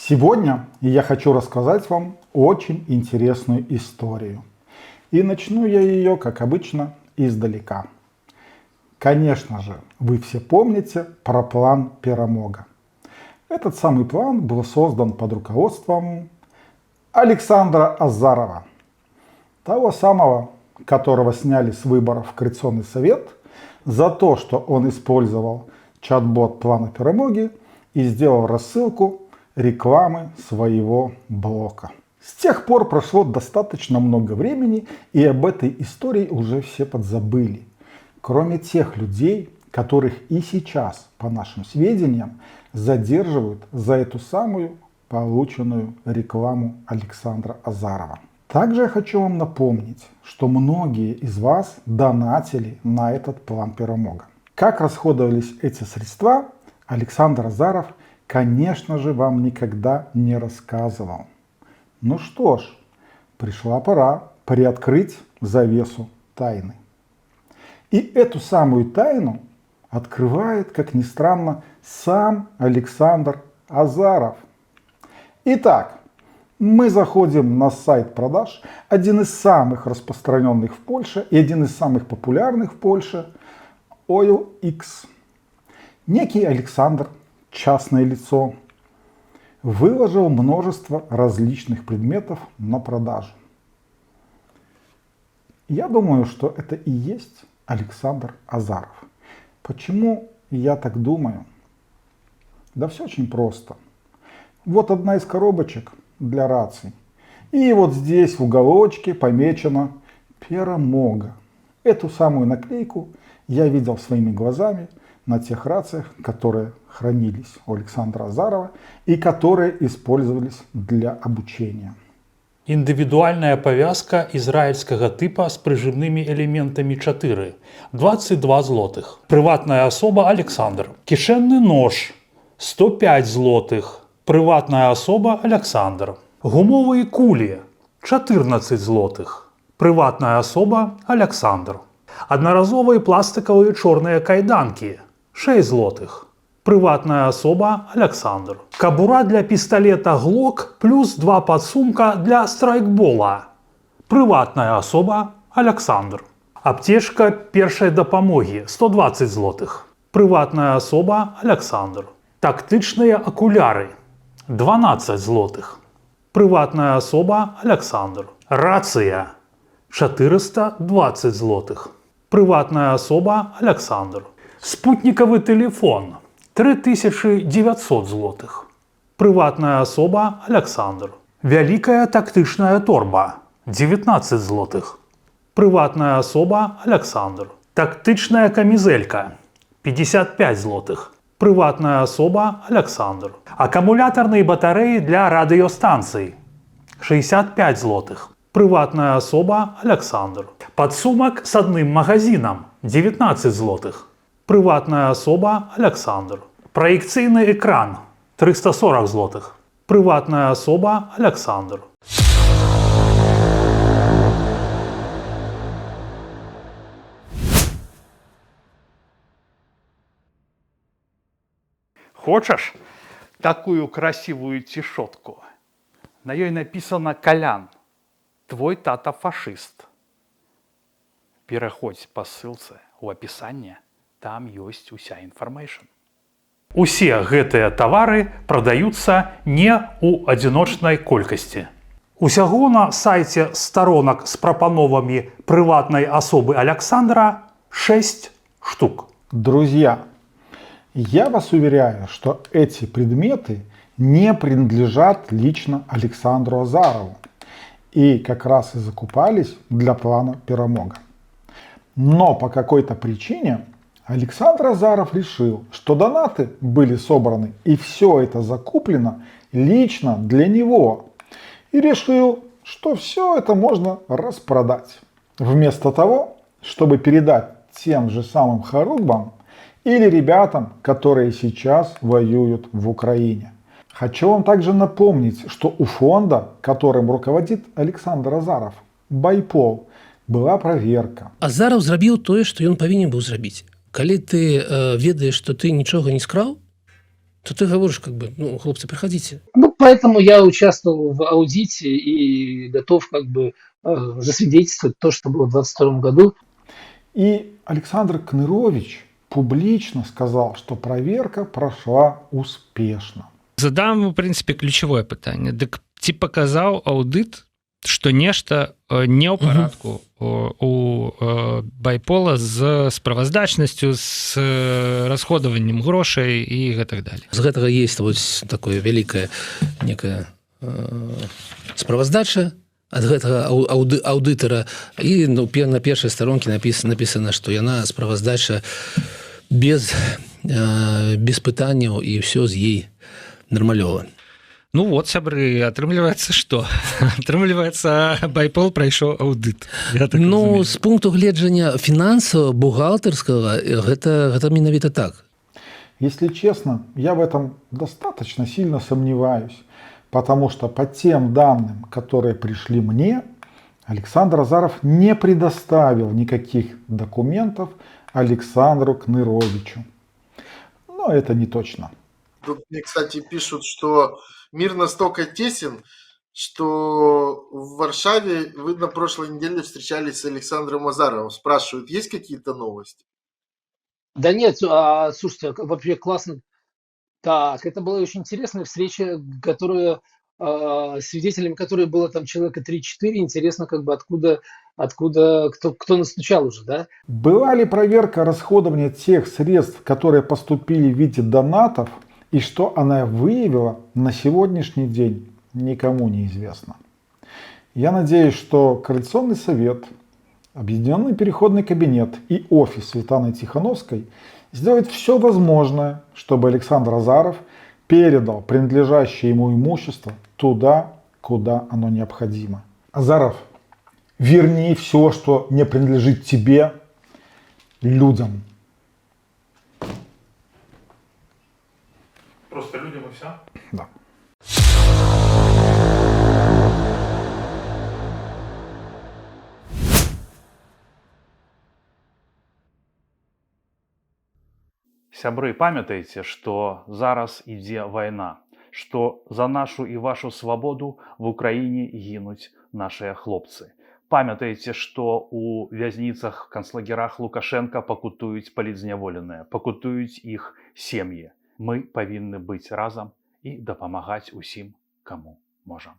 Сегодня я хочу рассказать вам очень интересную историю. И начну я ее, как обычно, издалека. Конечно же, вы все помните про план Перамога. Этот самый план был создан под руководством Александра Азарова, того самого, которого сняли с выборов в Координационный совет за то, что он использовал чат-бот плана Перамоги и сделал рассылку рекламы своего блока. С тех пор прошло достаточно много времени, и об этой истории уже все подзабыли. Кроме тех людей, которых и сейчас, по нашим сведениям, задерживают за эту самую полученную рекламу Александра Азарова. Также я хочу вам напомнить, что многие из вас донатили на этот план Перамога. Как расходовались эти средства, Александр Азаров, конечно же, вам никогда не рассказывал. Ну что ж, пришла пора приоткрыть завесу тайны. И эту самую тайну открывает, как ни странно, сам Александр Азаров. Итак, мы заходим на сайт продаж, один из самых распространенных в Польше и один из самых популярных в Польше, OLX. Некий Александр, частное лицо, выложил множество различных предметов на продажу. Я думаю, что это и есть Александр Азаров. Почему я так думаю? Да все очень просто. Вот одна из коробочек для раций. И вот здесь в уголочке помечено Перамога. Эту самую наклейку я видел своими глазами на тех рациях, которые хранились у Александра Азарова и которые использовались для обучения. Індывідуальная павязка ізраільскага тыпа з прыжымнымі элементамі 4. 22 злотых. Прыватная асоба Александр. Кішэнны нож. 105 злотых. Прыватная асоба Александр. Гумовыя кулі. 14 злотых. Прыватная асоба Александр. Аднаразовыя пластыкавыя чорныя кайданкі. 6 злотых. Прыватная асоба Александр. Кабура для пісталета Глок плюс 2 падсумка для страйкбола. Прыватная асоба Александр. Аптечка першай дапамогі 120 злотых. Прыватная асоба Александр. Тактычныя акуляры 12 злотых. Прыватная асоба Александр. Рацыя 420 злотых. Прыватная асоба Александр. Спутникавы телефон 3900 злотых. Прыватная асоба Александр. Вялікая тактычная торба 19 злотых. Прыватная асоба Александр. Тактычная камізэлька 55 злотых. Прыватная асоба Александр. Акумуляторныя батарэі для радыёстанцый 65 злотых. Прыватная асоба Александр. Падсумак с адным магазинам 19 злотых. Прыватная асоба Александр. Праекцыйны экран 340 злотых. Прыватная асоба Александр. Хочешь такую красивую тишотку? На ёй написано «Колян, твой тата фашист». Пераходзь по ссылце у описании, там ёсць уся інфармейшн. Усе гэтыя тавары прадаюцца не ў адзіночнай колькасці. Усяго на сайце старонак з прапановамі прыватнай асобы Александра 6 штук. Друзья, я вас уверяю, что эти предметы не принадлежат лично Александру Азарову и как раз и закупались для плана Перамога. Но по какой-то причине Александр Азаров решил, что донаты были собраны и все это закуплено лично для него. И решил, что все это можно распродать. Вместо того, чтобы передать тем же самым хоругвам или ребятам, которые сейчас воюют в Украине. Хочу вам также напомнить, что у фонда, которым руководит Александр Азаров, Байпол, была проверка. Азаров зрабіў тое, што ён павінен быў зрабіць. Калі ты ведаеш, што ты нічога не скраў, то ты гаворыш, как бы, ну, хлопцы, прыходите. Ну, поэтому я участвовал в аудите и готов как бы засвидетельствовать то, что было в 2022 году. И Александр Кнырович публично сказал, что проверка прошла успешно. Задам, в прынцыпе, ключавое пытанне. Дык ці паказаў аўдыт, што нешта не ў парадку у байпола з справаздачнасцю, з расходаваннем грошай і гэтак далее. З гэтага есть вось такое вялікае некая справаздача ад гэтага аўдытара, і на першай старонкі напісана, што яна справаздача без пытанняў, і ўсё з ей нармалёва. Ну вот, сябры, атрымліваецца што? Атрымліваецца, байпол прайшоў аўдыт. Ну, з пункту гледжання фінансавага, бухгалтарскага, гэта менавіта так. Если честно, я в этом достаточно сильно сомневаюсь, потому что по тем данным, которые пришли мне, Александр Азаров не предоставил никаких документов Александру Кныровичу. Но это не точно. Тут мне, кстати, пишут, что мир настолько тесен, что в Варшаве вы на прошлой неделе встречались с Александром Азаровым. Спрашивают, есть какие-то новости? Да нет, слушайте, вообще классно. Так, это была очень интересная встреча, которая свидетелями которой было там человека 3-4. Интересно, как бы откуда кто настучал уже, да? Была ли проверка расходования тех средств, которые поступили в виде донатов, и что она выявила, на сегодняшний день никому не известно. Я надеюсь, что Коалиционный совет, Объединенный переходный кабинет и офис Светланы Тихановской сделают все возможное, чтобы Александр Азаров передал принадлежащее ему имущество туда, куда оно необходимо. Азаров, верни все, что не принадлежит тебе, людям. Просто людям и все? Да. Сябры, памятайце, што зараз ідзе вайна, што за нашу і вашу свабоду в Украіне гінуць нашыя хлопцы. Памятайце, што ў вязніцах, канцлагерах Лукашенка пакутуюць палітзняволеныя, пакутуюць іх сем'і. Мы павінны быць разам і дапамагаць усім, каму можам.